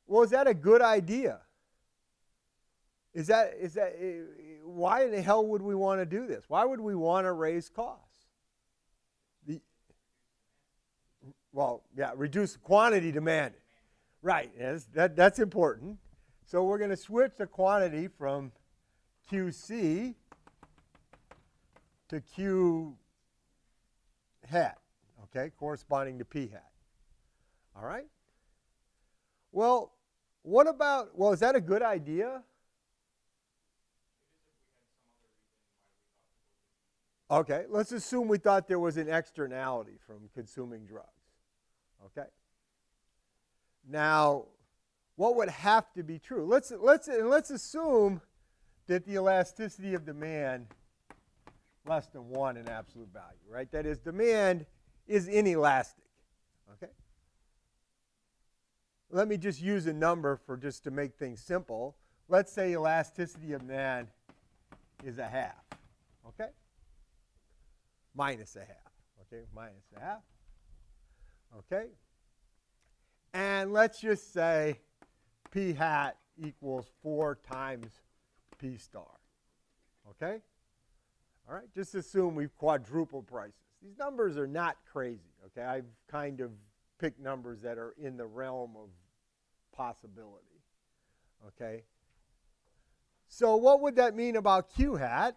Well, is that a good idea? Why in the hell would we want to do this? Why would we want to raise costs? The, well, yeah, reduce quantity demanded. Right, yes, that's important. So we're going to switch the quantity from QC to Q hat, okay, corresponding to P hat. All right? Well, what about, well, is that a good idea? Okay, let's assume we thought there was an externality from consuming drugs. Okay? Now, what would have to be true? Let's assume that the elasticity of demand less than 1 in absolute value, right? That is, demand is inelastic. Okay? Let me just use a number for just to make things simple. Let's say elasticity of demand is a half. Okay? Minus a half. Okay? Minus a half. Okay? And let's just say P hat equals 4 times P star. Okay? All right? Just assume we've quadrupled prices. These numbers are not crazy. Okay? I've kind of picked numbers that are in the realm of possibility. Okay? So what would that mean about Q hat?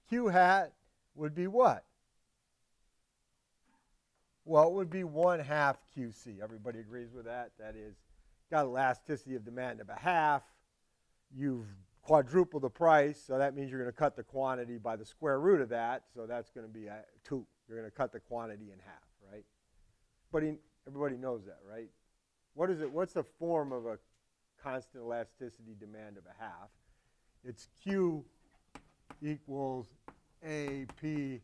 Q hat would be what? Well, it would be 1/2 QC. Everybody agrees with that? That is, got elasticity of demand of a half. You've quadrupled the price, so that means you're going to cut the quantity by the square root of that, so that's going to be 2. You're going to cut the quantity in half, right? But everybody knows that, right? What is it? What's the form of a constant elasticity demand of a half? It's Q equals AP to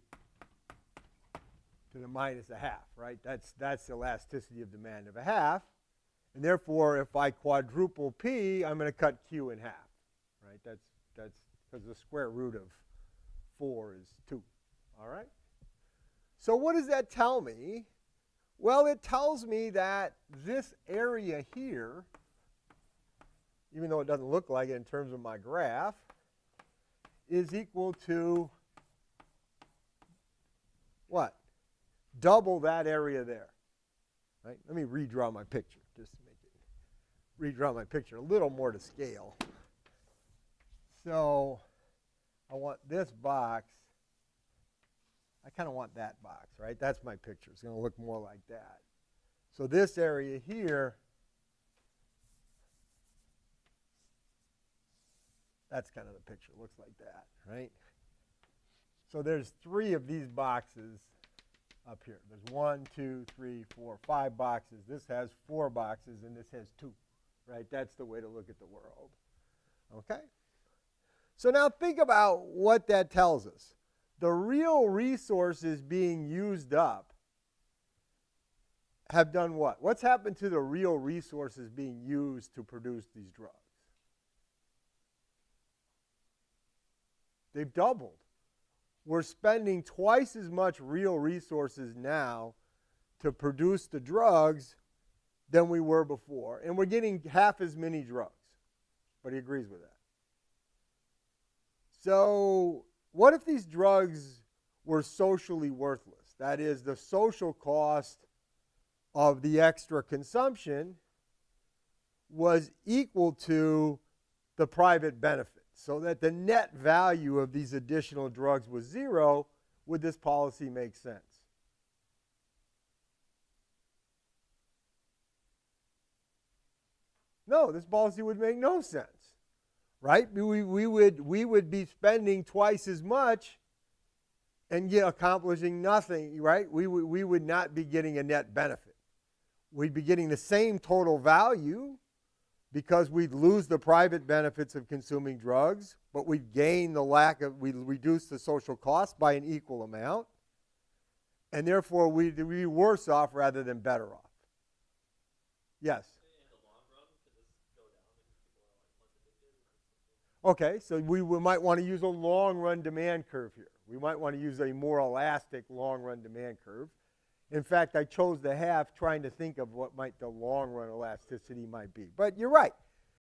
the minus a half, right? That's the elasticity of demand of a half. And therefore, if I quadruple P, I'm going to cut Q in half, right? That's because the square root of 4 is 2, all right? So what does that tell me? Well, it tells me that this area here, even though it doesn't look like it in terms of my graph, is equal to what? Double that area there. Right? Let me redraw my picture just to make it redraw my picture a little more to scale. So I want this box. I kind of want that box, right? That's my picture. It's going to look more like that. So this area here, that's kind of the picture. It looks like that, right? So there's 3 of these boxes up here. There's 1, 2, 3, 4, 5 boxes. This has 4 boxes, and this has 2, right? That's the way to look at the world. Okay? So now think about what that tells us. The real resources being used up have done what? What's happened to the real resources being used to produce these drugs? They've doubled. We're spending twice as much real resources now to produce the drugs than we were before. And we're getting half as many drugs. But he agrees with that. So what if these drugs were socially worthless? That is, the social cost of the extra consumption was equal to the private benefit, so that the net value of these additional drugs was 0. Would this policy make sense? No, this policy would make no sense. Right? We would be spending twice as much and accomplishing nothing, right? We would not be getting a net benefit. We'd be getting the same total value because we'd lose the private benefits of consuming drugs, but we'd gain we'd reduce the social cost by an equal amount, and therefore we'd be worse off rather than better off. Yes? Okay, so we might want to use a long-run demand curve here. We might want to use a more elastic long-run demand curve. In fact, I chose the half trying to think of what might the long run elasticity might be. But you're right.